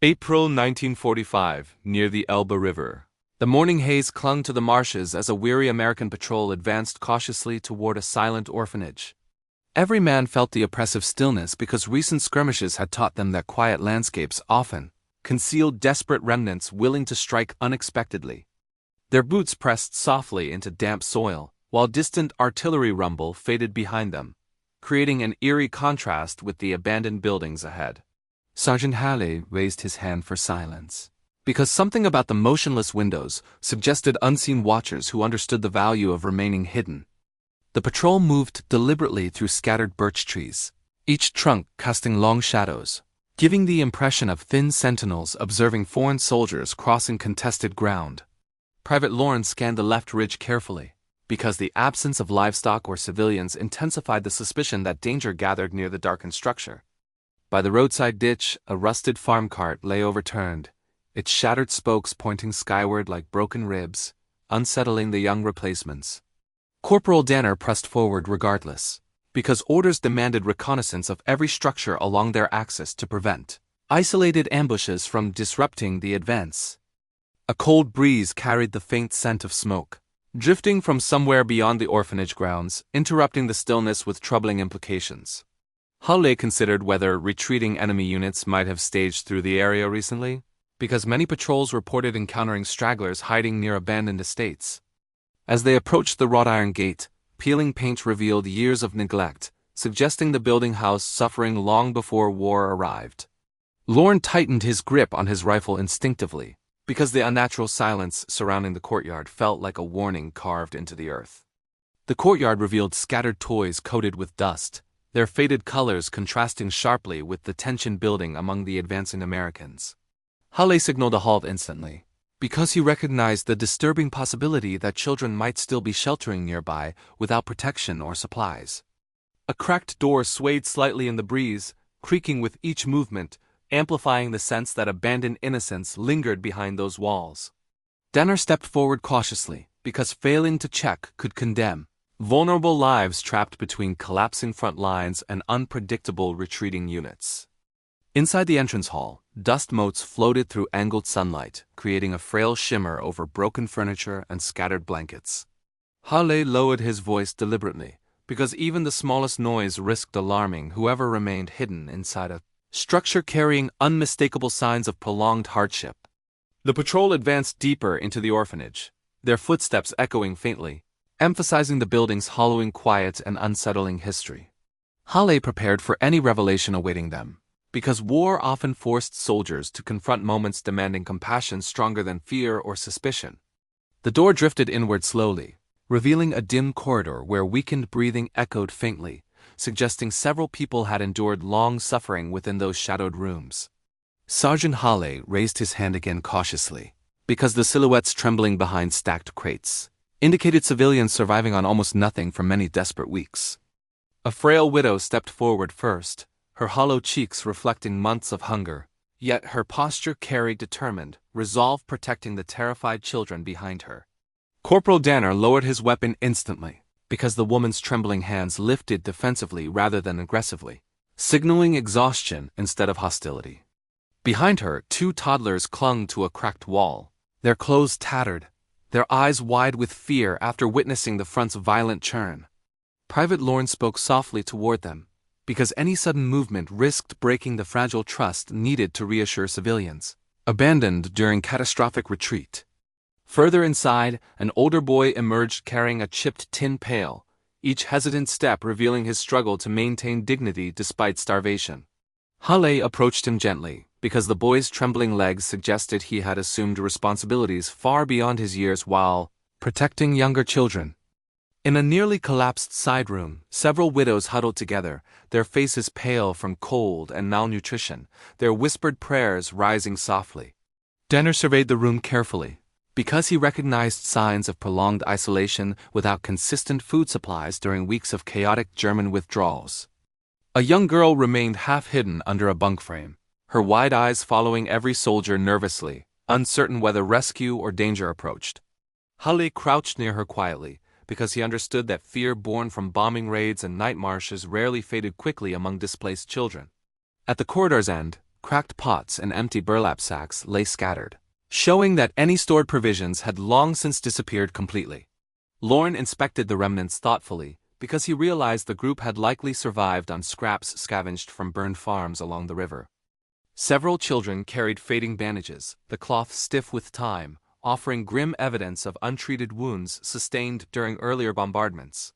April 1945, near the Elbe River. The morning haze clung to the marshes as a weary American patrol advanced cautiously toward a silent orphanage. Every man felt the oppressive stillness because recent skirmishes had taught them that quiet landscapes often concealed desperate remnants willing to strike unexpectedly. Their boots pressed softly into damp soil, while distant artillery rumble faded behind them, creating an eerie contrast with the abandoned buildings ahead. Sergeant Halley raised his hand for silence, because something about the motionless windows suggested unseen watchers who understood the value of remaining hidden. The patrol moved deliberately through scattered birch trees, each trunk casting long shadows, giving the impression of thin sentinels observing foreign soldiers crossing contested ground. Private Lawrence scanned the left ridge carefully, because the absence of livestock or civilians intensified the suspicion that danger gathered near the darkened structure. By the roadside ditch, a rusted farm cart lay overturned, its shattered spokes pointing skyward like broken ribs, unsettling the young replacements. Corporal Danner pressed forward regardless, because orders demanded reconnaissance of every structure along their axis to prevent isolated ambushes from disrupting the advance. A cold breeze carried the faint scent of smoke, drifting from somewhere beyond the orphanage grounds, interrupting the stillness with troubling implications. Halley considered whether retreating enemy units might have staged through the area recently, because many patrols reported encountering stragglers hiding near abandoned estates. As they approached the wrought iron gate, peeling paint revealed years of neglect, suggesting the building house suffering long before war arrived. Lorne tightened his grip on his rifle instinctively, because the unnatural silence surrounding the courtyard felt like a warning carved into the earth. The courtyard revealed scattered toys coated with dust, their faded colors contrasting sharply with the tension building among the advancing Americans. Halley signaled a halt instantly, because he recognized the disturbing possibility that children might still be sheltering nearby without protection or supplies. A cracked door swayed slightly in the breeze, creaking with each movement, amplifying the sense that abandoned innocence lingered behind those walls. Danner stepped forward cautiously, because failing to check could condemn vulnerable lives trapped between collapsing front lines and unpredictable retreating units. Inside the entrance hall, dust motes floated through angled sunlight, creating a frail shimmer over broken furniture and scattered blankets. Halley lowered his voice deliberately, because even the smallest noise risked alarming whoever remained hidden inside a structure carrying unmistakable signs of prolonged hardship. The patrol advanced deeper into the orphanage, their footsteps echoing faintly, emphasizing the building's hollowing quiet and unsettling history. Halley prepared for any revelation awaiting them, because war often forced soldiers to confront moments demanding compassion stronger than fear or suspicion. The door drifted inward slowly, revealing a dim corridor where weakened breathing echoed faintly, suggesting several people had endured long suffering within those shadowed rooms. Sergeant Halley raised his hand again cautiously, because the silhouettes trembling behind stacked crates indicated civilians surviving on almost nothing for many desperate weeks. A frail widow stepped forward first, her hollow cheeks reflecting months of hunger, yet her posture carried determined, resolve protecting the terrified children behind her. Corporal Danner lowered his weapon instantly, because the woman's trembling hands lifted defensively rather than aggressively, signaling exhaustion instead of hostility. Behind her, two toddlers clung to a cracked wall, their clothes tattered, their eyes wide with fear after witnessing the front's violent churn. Private Lawrence spoke softly toward them, because any sudden movement risked breaking the fragile trust needed to reassure civilians, abandoned during catastrophic retreat. Further inside, an older boy emerged carrying a chipped tin pail, each hesitant step revealing his struggle to maintain dignity despite starvation. Halley approached him gently, because the boy's trembling legs suggested he had assumed responsibilities far beyond his years while protecting younger children. In a nearly collapsed side room, several widows huddled together, their faces pale from cold and malnutrition, their whispered prayers rising softly. Danner surveyed the room carefully, because he recognized signs of prolonged isolation without consistent food supplies during weeks of chaotic German withdrawals. A young girl remained half-hidden under a bunk frame, her wide eyes following every soldier nervously, uncertain whether rescue or danger approached. Halley crouched near her quietly, because he understood that fear born from bombing raids and night marches rarely faded quickly among displaced children. At the corridor's end, cracked pots and empty burlap sacks lay scattered, showing that any stored provisions had long since disappeared completely. Lorne inspected the remnants thoughtfully, because he realized the group had likely survived on scraps scavenged from burned farms along the river. Several children carried fading bandages, the cloth stiff with time, offering grim evidence of untreated wounds sustained during earlier bombardments.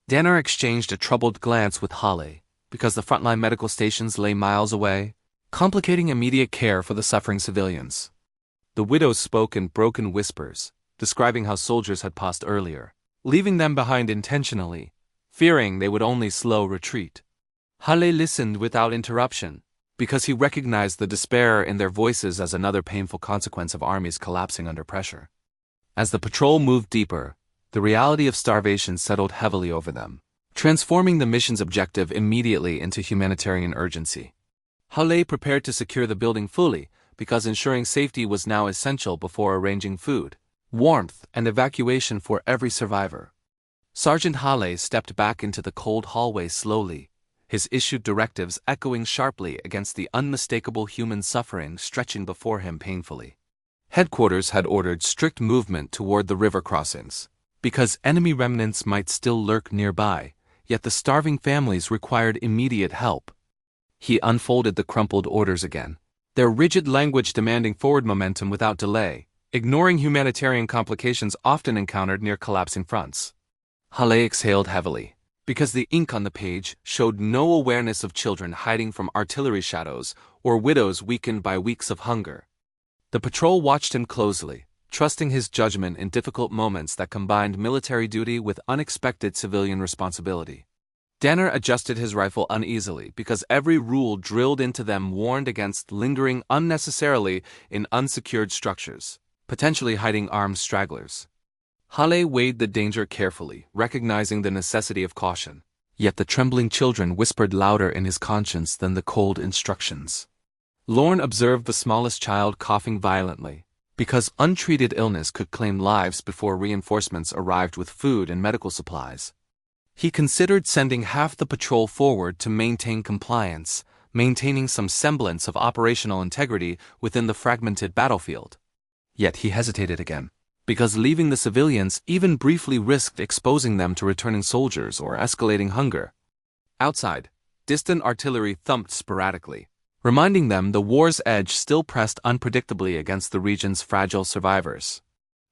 Danner exchanged a troubled glance with Halle, because the frontline medical stations lay miles away, complicating immediate care for the suffering civilians. The widows spoke in broken whispers, describing how soldiers had passed earlier, leaving them behind intentionally, fearing they would only slow retreat. Halle listened without interruption, because he recognized the despair in their voices as another painful consequence of armies collapsing under pressure. As the patrol moved deeper, the reality of starvation settled heavily over them, transforming the mission's objective immediately into humanitarian urgency. Halle prepared to secure the building fully, because ensuring safety was now essential before arranging food, warmth, and evacuation for every survivor. Sergeant Halle stepped back into the cold hallway slowly, his issued directives echoing sharply against the unmistakable human suffering stretching before him painfully. Headquarters had ordered strict movement toward the river crossings, because enemy remnants might still lurk nearby, yet the starving families required immediate help. He unfolded the crumpled orders again, their rigid language demanding forward momentum without delay, ignoring humanitarian complications often encountered near collapsing fronts. Halle exhaled heavily, because the ink on the page showed no awareness of children hiding from artillery shadows or widows weakened by weeks of hunger. The patrol watched him closely, trusting his judgment in difficult moments that combined military duty with unexpected civilian responsibility. Danner adjusted his rifle uneasily because every rule drilled into them warned against lingering unnecessarily in unsecured structures, potentially hiding armed stragglers. Halle weighed the danger carefully, recognizing the necessity of caution, yet the trembling children whispered louder in his conscience than the cold instructions. Lorne observed the smallest child coughing violently, because untreated illness could claim lives before reinforcements arrived with food and medical supplies. He considered sending half the patrol forward to maintain compliance, maintaining some semblance of operational integrity within the fragmented battlefield. Yet he hesitated again, because leaving the civilians even briefly risked exposing them to returning soldiers or escalating hunger. Outside, distant artillery thumped sporadically, reminding them the war's edge still pressed unpredictably against the region's fragile survivors.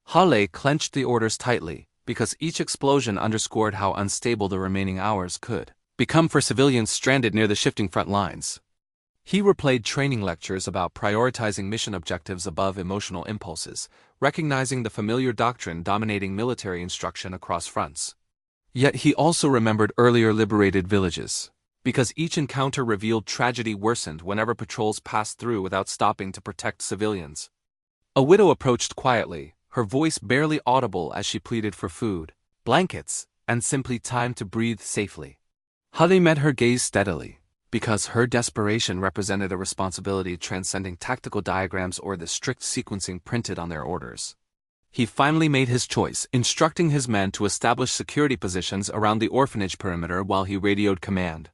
Halle clenched the orders tightly, because each explosion underscored how unstable the remaining hours could become for civilians stranded near the shifting front lines. He replayed training lectures about prioritizing mission objectives above emotional impulses, recognizing the familiar doctrine dominating military instruction across fronts. Yet he also remembered earlier liberated villages, because each encounter revealed tragedy worsened whenever patrols passed through without stopping to protect civilians. A widow approached quietly, her voice barely audible as she pleaded for food, blankets, and simply time to breathe safely. Halle met her gaze steadily, because her desperation represented a responsibility transcending tactical diagrams or the strict sequencing printed on their orders. He finally made his choice, instructing his men to establish security positions around the orphanage perimeter while he radioed command.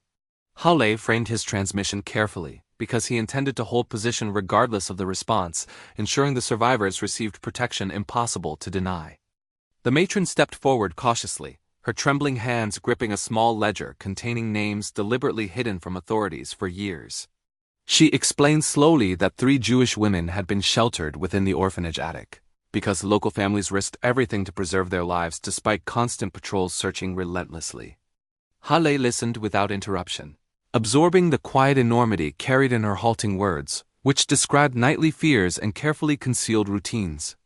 Halle framed his transmission carefully, because he intended to hold position regardless of the response, ensuring the survivors received protection impossible to deny. The matron stepped forward cautiously, her trembling hands gripping a small ledger containing names deliberately hidden from authorities for years. She explained slowly that 3 Jewish women had been sheltered within the orphanage attic, because local families risked everything to preserve their lives despite constant patrols searching relentlessly. Halle listened without interruption, absorbing the quiet enormity carried in her halting words, which described nightly fears and carefully concealed routines.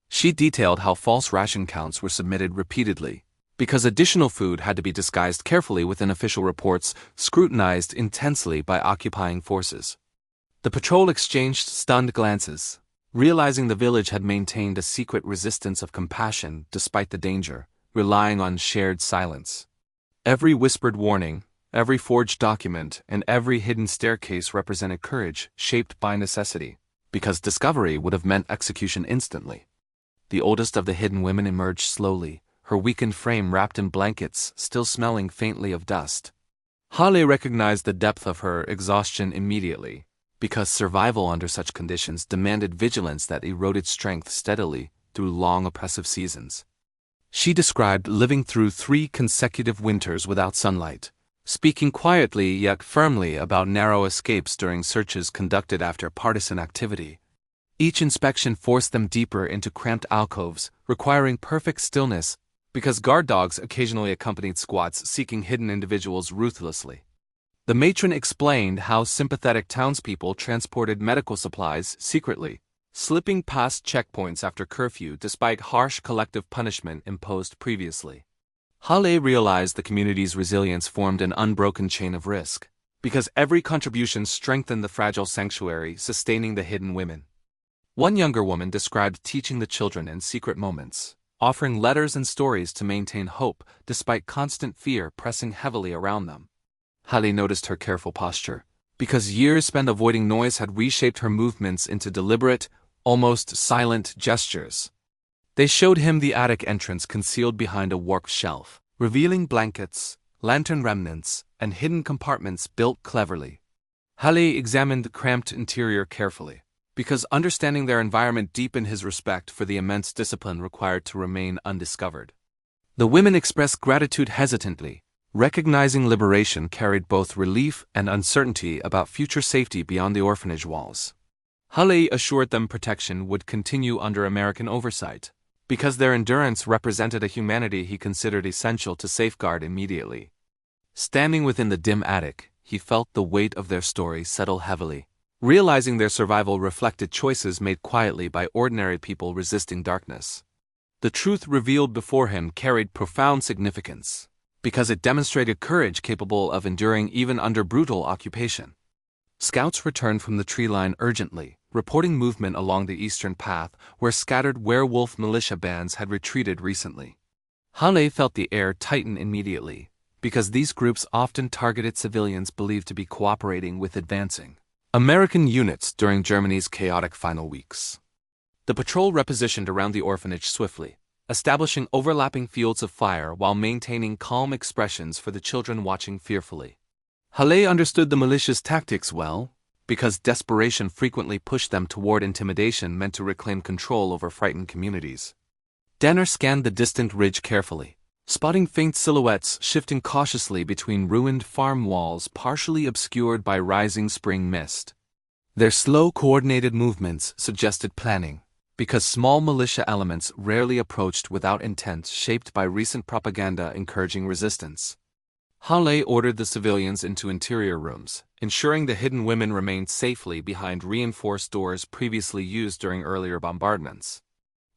She detailed how false ration counts were submitted repeatedly, because additional food had to be disguised carefully within official reports scrutinized intensely by occupying forces. The patrol exchanged stunned glances, realizing the village had maintained a secret resistance of compassion despite the danger, relying on shared silence. Every whispered warning, every forged document, and every hidden staircase represented courage shaped by necessity, because discovery would have meant execution instantly. The oldest of the hidden women emerged slowly, her weakened frame wrapped in blankets still smelling faintly of dust. Halle recognized the depth of her exhaustion immediately, because survival under such conditions demanded vigilance that eroded strength steadily through long oppressive seasons. She described living through 3 consecutive winters without sunlight, speaking quietly yet firmly about narrow escapes during searches conducted after partisan activity. Each inspection forced them deeper into cramped alcoves, requiring perfect stillness, because guard dogs occasionally accompanied squads seeking hidden individuals ruthlessly. The matron explained how sympathetic townspeople transported medical supplies secretly, slipping past checkpoints after curfew despite harsh collective punishment imposed previously. Halle realized the community's resilience formed an unbroken chain of risk, because every contribution strengthened the fragile sanctuary, sustaining the hidden women. One younger woman described teaching the children in secret moments, offering letters and stories to maintain hope despite constant fear pressing heavily around them. Halle noticed her careful posture, because years spent avoiding noise had reshaped her movements into deliberate, almost silent gestures. They showed him the attic entrance concealed behind a warped shelf, revealing blankets, lantern remnants, and hidden compartments built cleverly. Halle examined the cramped interior carefully, because understanding their environment deepened his respect for the immense discipline required to remain undiscovered. The women expressed gratitude hesitantly, recognizing liberation carried both relief and uncertainty about future safety beyond the orphanage walls. Halle assured them protection would continue under American oversight, because their endurance represented a humanity he considered essential to safeguard immediately. Standing within the dim attic, he felt the weight of their story settle heavily, realizing their survival reflected choices made quietly by ordinary people resisting darkness. The truth revealed before him carried profound significance, because it demonstrated courage capable of enduring even under brutal occupation. Scouts returned from the tree line urgently, reporting movement along the eastern path where scattered werewolf militia bands had retreated recently. Halle felt the air tighten immediately, because these groups often targeted civilians believed to be cooperating with advancing American units during Germany's chaotic final weeks. The patrol repositioned around the orphanage swiftly, establishing overlapping fields of fire while maintaining calm expressions for the children watching fearfully. Halle understood the militia's tactics well, because desperation frequently pushed them toward intimidation meant to reclaim control over frightened communities. Danner scanned the distant ridge carefully, spotting faint silhouettes shifting cautiously between ruined farm walls partially obscured by rising spring mist. Their slow, coordinated movements suggested planning, because small militia elements rarely approached without intent shaped by recent propaganda encouraging resistance. Halle ordered the civilians into interior rooms, ensuring the hidden women remained safely behind reinforced doors previously used during earlier bombardments.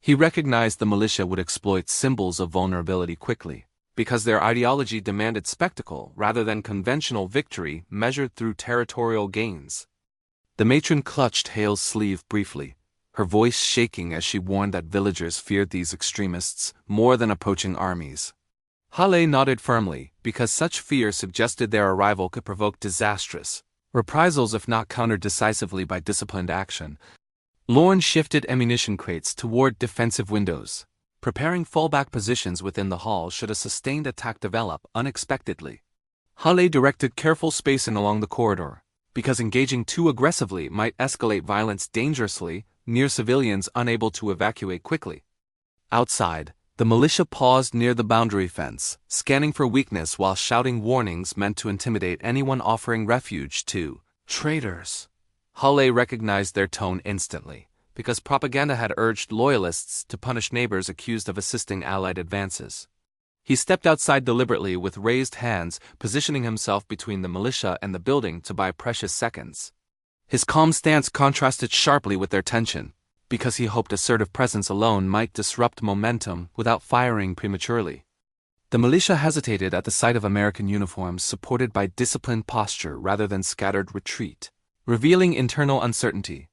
He recognized the militia would exploit symbols of vulnerability quickly, because their ideology demanded spectacle rather than conventional victory measured through territorial gains. The matron clutched Hale's sleeve briefly, her voice shaking as she warned that villagers feared these extremists more than approaching armies. Halle nodded firmly, because such fear suggested their arrival could provoke disastrous reprisals if not countered decisively by disciplined action. Lorne shifted ammunition crates toward defensive windows, preparing fallback positions within the hall should a sustained attack develop unexpectedly. Halle directed careful spacing along the corridor, because engaging too aggressively might escalate violence dangerously near civilians unable to evacuate quickly. Outside, the militia paused near the boundary fence, scanning for weakness while shouting warnings meant to intimidate anyone offering refuge to traitors. Halle recognized their tone instantly, because propaganda had urged loyalists to punish neighbors accused of assisting Allied advances. He stepped outside deliberately with raised hands, positioning himself between the militia and the building to buy precious seconds. His calm stance contrasted sharply with their tension, because he hoped assertive presence alone might disrupt momentum without firing prematurely. The militia hesitated at the sight of American uniforms supported by disciplined posture rather than scattered retreat, revealing internal uncertainty.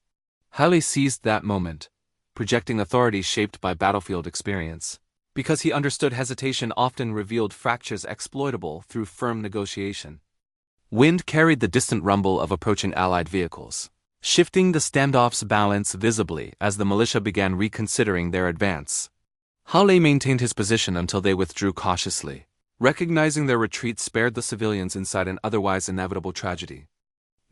Halle seized that moment, projecting authority shaped by battlefield experience, because he understood hesitation often revealed fractures exploitable through firm negotiation. Wind carried the distant rumble of approaching Allied vehicles, shifting the standoff's balance visibly as the militia began reconsidering their advance. Halle maintained his position until they withdrew cautiously, recognizing their retreat spared the civilians inside an otherwise inevitable tragedy.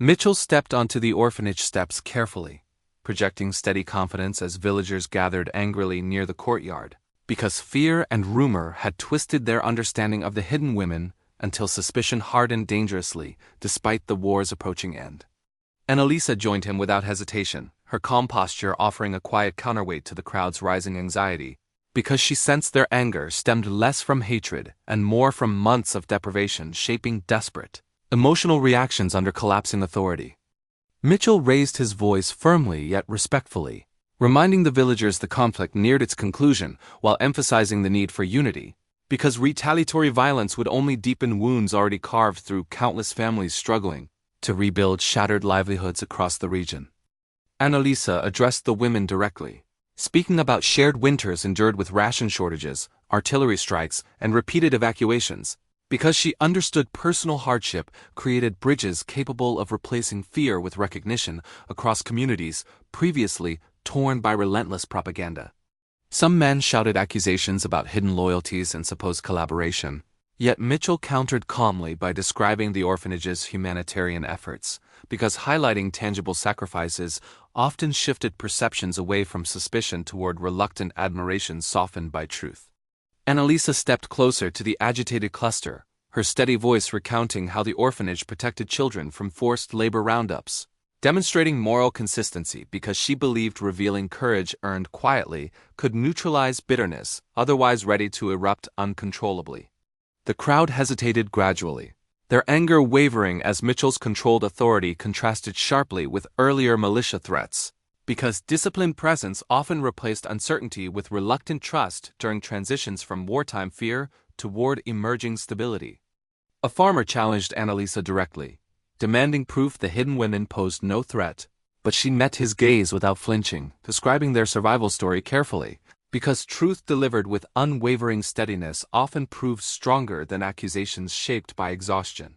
Mitchell stepped onto the orphanage steps carefully, projecting steady confidence as villagers gathered angrily near the courtyard, because fear and rumor had twisted their understanding of the hidden women until suspicion hardened dangerously despite the war's approaching end. Annalisa joined him without hesitation, her calm posture offering a quiet counterweight to the crowd's rising anxiety, because she sensed their anger stemmed less from hatred and more from months of deprivation shaping desperate, emotional reactions under collapsing authority. Mitchell raised his voice firmly yet respectfully, reminding the villagers the conflict neared its conclusion while emphasizing the need for unity, because retaliatory violence would only deepen wounds already carved through countless families struggling to rebuild shattered livelihoods across the region. Annalisa addressed the women directly, speaking about shared winters endured with ration shortages, artillery strikes, and repeated evacuations, because she understood personal hardship created bridges capable of replacing fear with recognition across communities previously torn by relentless propaganda. Some men shouted accusations about hidden loyalties and supposed collaboration, yet Mitchell countered calmly by describing the orphanage's humanitarian efforts, because highlighting tangible sacrifices often shifted perceptions away from suspicion toward reluctant admiration softened by truth. Annalisa stepped closer to the agitated cluster, her steady voice recounting how the orphanage protected children from forced labor roundups, demonstrating moral consistency because she believed revealing courage earned quietly could neutralize bitterness otherwise ready to erupt uncontrollably. The crowd hesitated gradually, their anger wavering as Mitchell's controlled authority contrasted sharply with earlier militia threats, because disciplined presence often replaced uncertainty with reluctant trust during transitions from wartime fear toward emerging stability. A farmer challenged Annalisa directly, demanding proof the hidden women posed no threat, but she met his gaze without flinching, describing their survival story carefully, because truth delivered with unwavering steadiness often proves stronger than accusations shaped by exhaustion.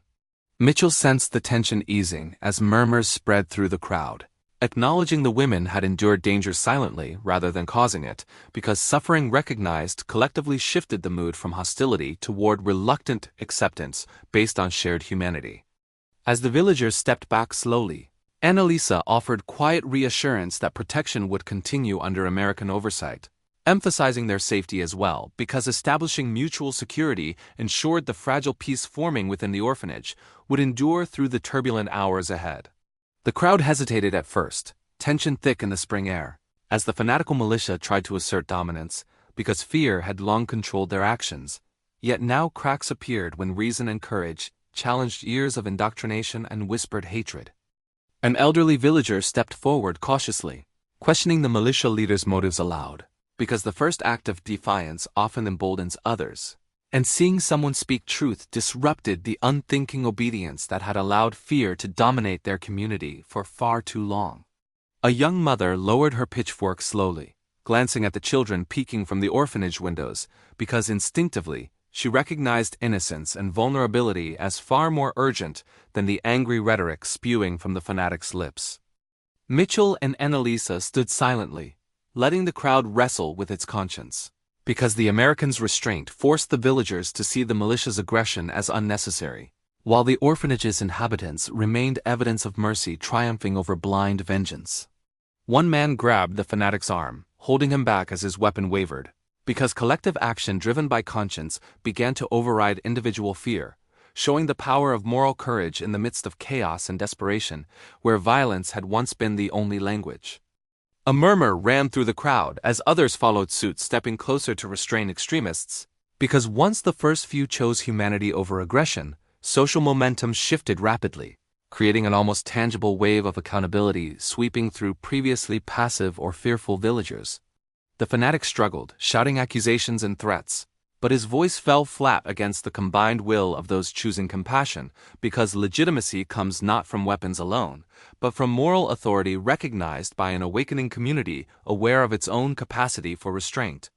Mitchell sensed the tension easing as murmurs spread through the crowd, acknowledging the women had endured danger silently rather than causing it, because suffering recognized collectively shifted the mood from hostility toward reluctant acceptance based on shared humanity. As the villagers stepped back slowly, Annalisa offered quiet reassurance that protection would continue under American oversight, emphasizing their safety as well because establishing mutual security ensured the fragile peace forming within the orphanage would endure through the turbulent hours ahead. The crowd hesitated at first, tension thick in the spring air, as the fanatical militia tried to assert dominance because fear had long controlled their actions, yet now cracks appeared when reason and courage challenged years of indoctrination and whispered hatred. An elderly villager stepped forward cautiously, questioning the militia leader's motives aloud, because the first act of defiance often emboldens others, and seeing someone speak truth disrupted the unthinking obedience that had allowed fear to dominate their community for far too long. A young mother lowered her pitchfork slowly, glancing at the children peeking from the orphanage windows, because instinctively she recognized innocence and vulnerability as far more urgent than the angry rhetoric spewing from the fanatic's lips. Mitchell and Annalisa stood silently, letting the crowd wrestle with its conscience, because the Americans' restraint forced the villagers to see the militia's aggression as unnecessary, while the orphanage's inhabitants remained evidence of mercy triumphing over blind vengeance. One man grabbed the fanatic's arm, holding him back as his weapon wavered, because collective action driven by conscience began to override individual fear, showing the power of moral courage in the midst of chaos and desperation, where violence had once been the only language. A murmur ran through the crowd as others followed suit, stepping closer to restrain extremists, because once the first few chose humanity over aggression, social momentum shifted rapidly, creating an almost tangible wave of accountability sweeping through previously passive or fearful villagers. The fanatic struggled, shouting accusations and threats, but his voice fell flat against the combined will of those choosing compassion, because legitimacy comes not from weapons alone, but from moral authority recognized by an awakening community aware of its own capacity for restraint.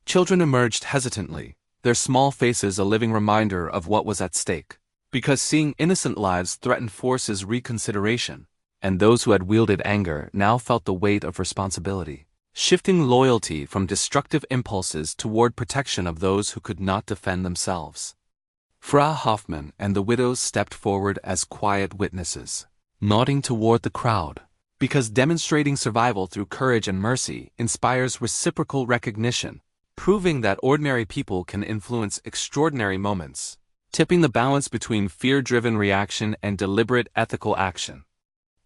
Children emerged hesitantly, their small faces a living reminder of what was at stake, because seeing innocent lives threatened forces reconsideration, and those who had wielded anger now felt the weight of responsibility, shifting loyalty from destructive impulses toward protection of those who could not defend themselves. Frau Hoffmann and the widows stepped forward as quiet witnesses, nodding toward the crowd, because demonstrating survival through courage and mercy inspires reciprocal recognition, proving that ordinary people can influence extraordinary moments, tipping the balance between fear-driven reaction and deliberate ethical action.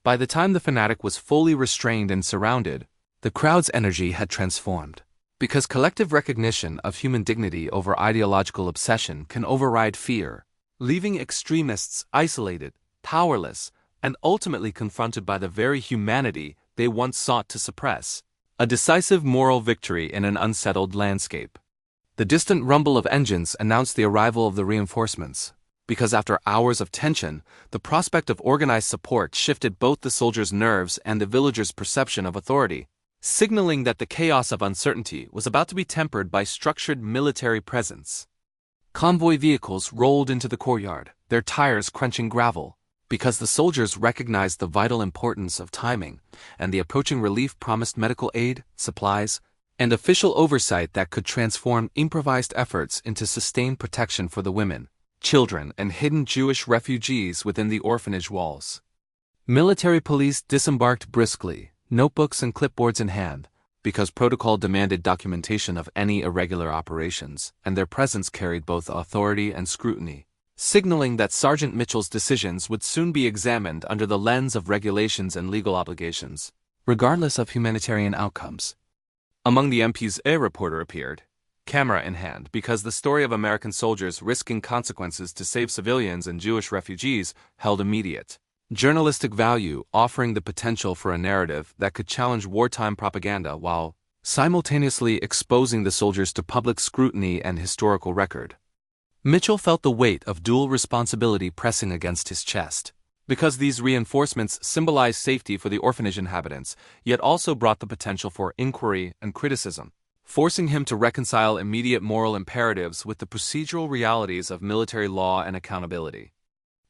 By the time the fanatic was fully restrained and surrounded, the crowd's energy had transformed, because collective recognition of human dignity over ideological obsession can override fear, leaving extremists isolated, powerless, and ultimately confronted by the very humanity they once sought to suppress. A decisive moral victory in an unsettled landscape. The distant rumble of engines announced the arrival of the reinforcements, because after hours of tension, the prospect of organized support shifted both the soldiers' nerves and the villagers' perception of authority, signaling that the chaos of uncertainty was about to be tempered by structured military presence. Convoy vehicles rolled into the courtyard, their tires crunching gravel, because the soldiers recognized the vital importance of timing, and the approaching relief promised medical aid, supplies, and official oversight that could transform improvised efforts into sustained protection for the women, children, and hidden Jewish refugees within the orphanage walls. Military police disembarked briskly, notebooks and clipboards in hand, because protocol demanded documentation of any irregular operations, and their presence carried both authority and scrutiny, signaling that Sergeant Mitchell's decisions would soon be examined under the lens of regulations and legal obligations, regardless of humanitarian outcomes. Among the MPs, a reporter appeared, camera in hand, because the story of American soldiers risking consequences to save civilians and Jewish refugees held immediate journalistic value, offering the potential for a narrative that could challenge wartime propaganda while simultaneously exposing the soldiers to public scrutiny and historical record. Mitchell felt the weight of dual responsibility pressing against his chest, because these reinforcements symbolized safety for the orphanage inhabitants, yet also brought the potential for inquiry and criticism, forcing him to reconcile immediate moral imperatives with the procedural realities of military law and accountability.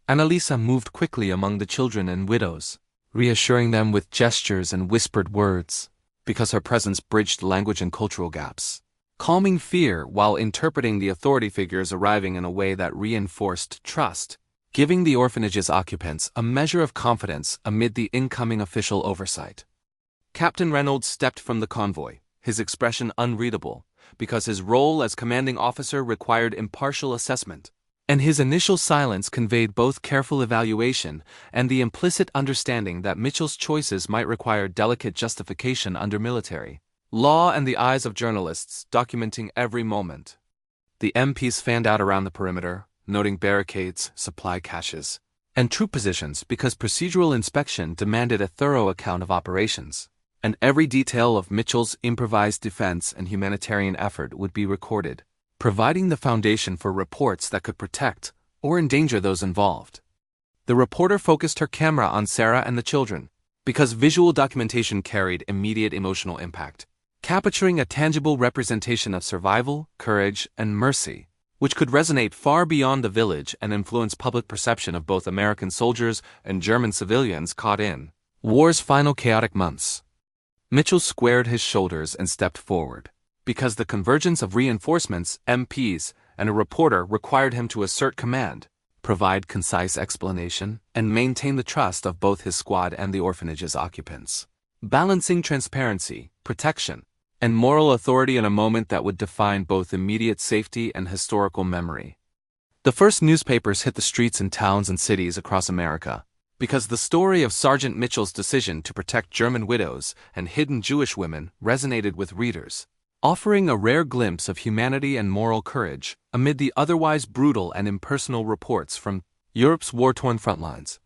Annalisa moved quickly among the children and widows, reassuring them with gestures and whispered words, because her presence bridged language and cultural gaps, calming fear while interpreting the authority figures arriving in a way that reinforced trust, giving the orphanage's occupants a measure of confidence amid the incoming official oversight. Captain Reynolds stepped from the convoy, his expression unreadable, because his role as commanding officer required impartial assessment, and his initial silence conveyed both careful evaluation and the implicit understanding that Mitchell's choices might require delicate justification under military law and the eyes of journalists documenting every moment. The MPs fanned out around the perimeter, noting barricades, supply caches, and troop positions because procedural inspection demanded a thorough account of operations, and every detail of Mitchell's improvised defense and humanitarian effort would be recorded, providing the foundation for reports that could protect or endanger those involved. The reporter focused her camera on Sarah and the children, because visual documentation carried immediate emotional impact, capturing a tangible representation of survival, courage, and mercy, which could resonate far beyond the village and influence public perception of both American soldiers and German civilians caught in war's final chaotic months. Mitchell squared his shoulders and stepped forward, because the convergence of reinforcements, MPs, and a reporter required him to assert command, provide concise explanation, and maintain the trust of both his squad and the orphanage's occupants, balancing transparency, protection, and moral authority in a moment that would define both immediate safety and historical memory. The first newspapers hit the streets in towns and cities across America, because the story of Sergeant Mitchell's decision to protect German widows and hidden Jewish women resonated with readers, offering a rare glimpse of humanity and moral courage amid the otherwise brutal and impersonal reports from Europe's war-torn frontlines.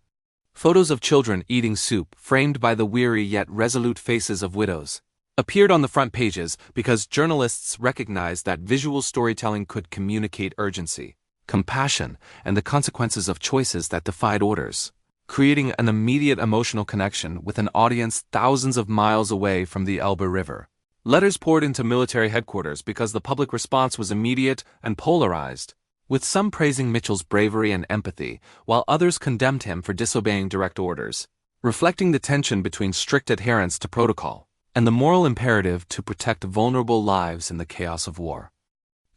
Photos of children eating soup, framed by the weary yet resolute faces of widows, appeared on the front pages because journalists recognized that visual storytelling could communicate urgency, compassion, and the consequences of choices that defied orders, creating an immediate emotional connection with an audience thousands of miles away from the Elbe River. Letters poured into military headquarters because the public response was immediate and polarized, with some praising Mitchell's bravery and empathy, while others condemned him for disobeying direct orders, reflecting the tension between strict adherence to protocol and the moral imperative to protect vulnerable lives in the chaos of war.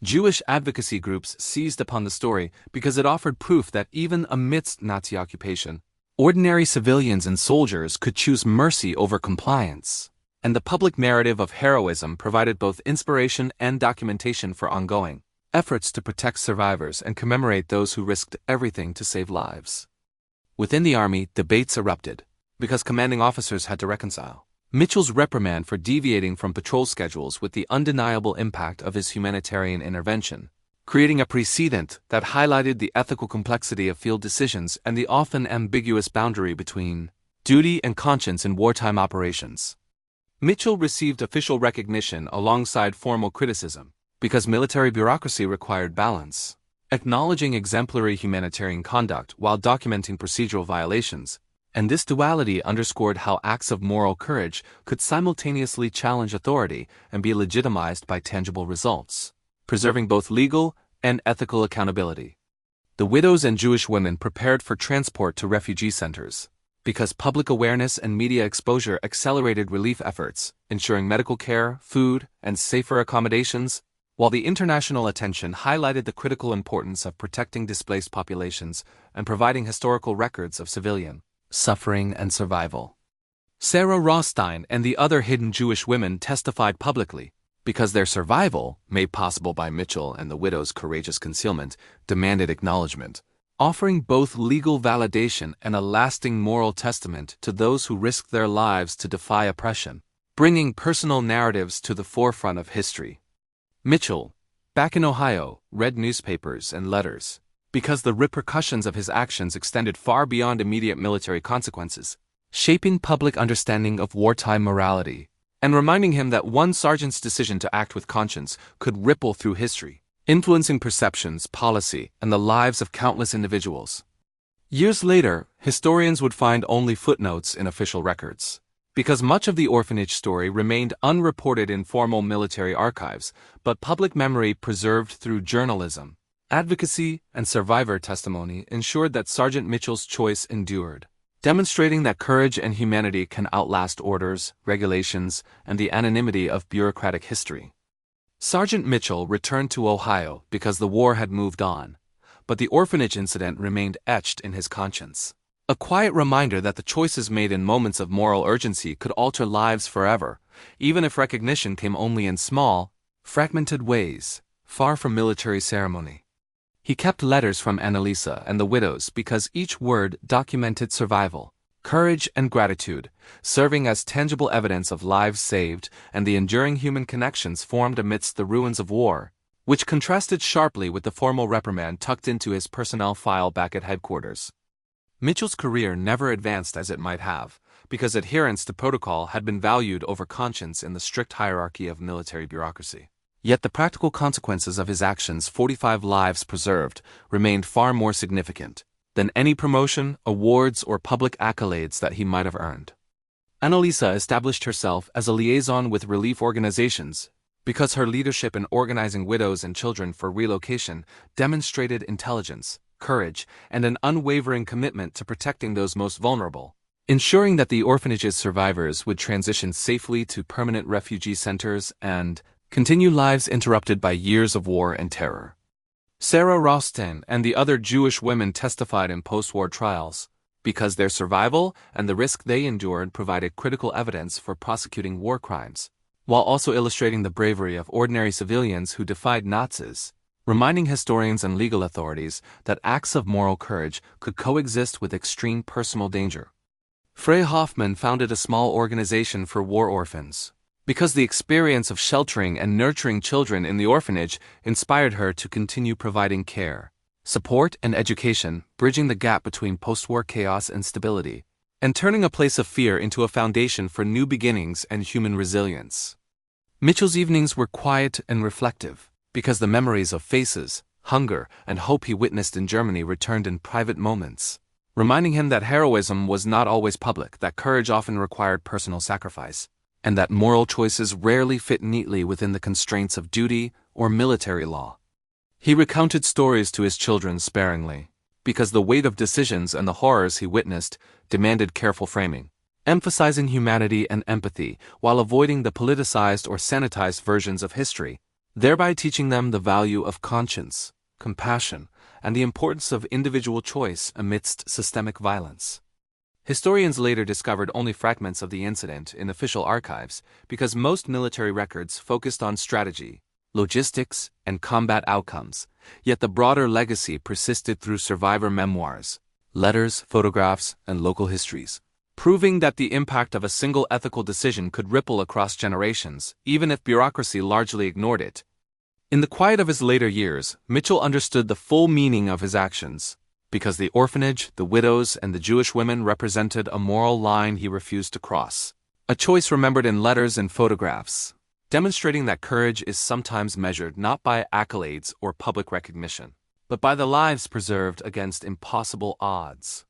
Jewish advocacy groups seized upon the story because it offered proof that even amidst Nazi occupation, Ordinary civilians and soldiers could choose mercy over compliance, and the public narrative of heroism provided both inspiration and documentation for ongoing efforts to protect survivors and commemorate those who risked everything to save lives. Within the army, debates erupted, because commanding officers had to reconcile Mitchell's reprimand for deviating from patrol schedules with the undeniable impact of his humanitarian intervention, creating a precedent that highlighted the ethical complexity of field decisions and the often ambiguous boundary between duty and conscience in wartime operations. Mitchell received official recognition alongside formal criticism, because military bureaucracy required balance, acknowledging exemplary humanitarian conduct while documenting procedural violations, and this duality underscored how acts of moral courage could simultaneously challenge authority and be legitimized by tangible results, preserving both legal and ethical accountability. The widows and Jewish women prepared for transport to refugee centers, because public awareness and media exposure accelerated relief efforts, ensuring medical care, food, and safer accommodations, while the international attention highlighted the critical importance of protecting displaced populations and providing historical records of civilian suffering and survival. Sarah Rothstein and the other hidden Jewish women testified publicly, because their survival, made possible by Mitchell and the widow's courageous concealment, demanded acknowledgement, offering both legal validation and a lasting moral testament to those who risked their lives to defy oppression, bringing personal narratives to the forefront of history. Mitchell, back in Ohio, read newspapers and letters, because the repercussions of his actions extended far beyond immediate military consequences, shaping public understanding of wartime morality, and reminding him that one sergeant's decision to act with conscience could ripple through history, influencing perceptions, policy, and the lives of countless individuals. Years later, historians would find only footnotes in official records, because much of the orphanage story remained unreported in formal military archives, but public memory preserved through journalism, advocacy, and survivor testimony ensured that Sergeant Mitchell's choice endured, demonstrating that courage and humanity can outlast orders, regulations, and the anonymity of bureaucratic history. Sergeant Mitchell returned to Ohio because the war had moved on, but the orphanage incident remained etched in his conscience, a quiet reminder that the choices made in moments of moral urgency could alter lives forever, even if recognition came only in small, fragmented ways, far from military ceremony. He kept letters from Annalisa and the widows because each word documented survival, courage, and gratitude, serving as tangible evidence of lives saved and the enduring human connections formed amidst the ruins of war, which contrasted sharply with the formal reprimand tucked into his personnel file back at headquarters. Mitchell's career never advanced as it might have, because adherence to protocol had been valued over conscience in the strict hierarchy of military bureaucracy. Yet the practical consequences of his actions, 45 lives preserved, remained far more significant than any promotion, awards, or public accolades that he might have earned. Annalisa established herself as a liaison with relief organizations because her leadership in organizing widows and children for relocation demonstrated intelligence, courage, and an unwavering commitment to protecting those most vulnerable, ensuring that the orphanage's survivors would transition safely to permanent refugee centers and continue lives interrupted by years of war and terror. Sarah Rothstein and the other Jewish women testified in post-war trials, because their survival and the risk they endured provided critical evidence for prosecuting war crimes, while also illustrating the bravery of ordinary civilians who defied Nazis, reminding historians and legal authorities that acts of moral courage could coexist with extreme personal danger. Frey Hoffman founded a small organization for war orphans, because the experience of sheltering and nurturing children in the orphanage inspired her to continue providing care, support, and education, bridging the gap between post-war chaos and stability, and turning a place of fear into a foundation for new beginnings and human resilience. Mitchell's evenings were quiet and reflective, because the memories of faces, hunger, and hope he witnessed in Germany returned in private moments, reminding him that heroism was not always public, that courage often required personal sacrifice, and that moral choices rarely fit neatly within the constraints of duty or military law. He recounted stories to his children sparingly, because the weight of decisions and the horrors he witnessed demanded careful framing, emphasizing humanity and empathy while avoiding the politicized or sanitized versions of history, thereby teaching them the value of conscience, compassion, and the importance of individual choice amidst systemic violence. Historians later discovered only fragments of the incident in official archives because most military records focused on strategy, logistics, and combat outcomes, yet the broader legacy persisted through survivor memoirs, letters, photographs, and local histories, proving that the impact of a single ethical decision could ripple across generations, even if bureaucracy largely ignored it. In the quiet of his later years, Mitchell understood the full meaning of his actions, because the orphanage, the widows, and the Jewish women represented a moral line he refused to cross. A choice remembered in letters and photographs, demonstrating that courage is sometimes measured not by accolades or public recognition, but by the lives preserved against impossible odds.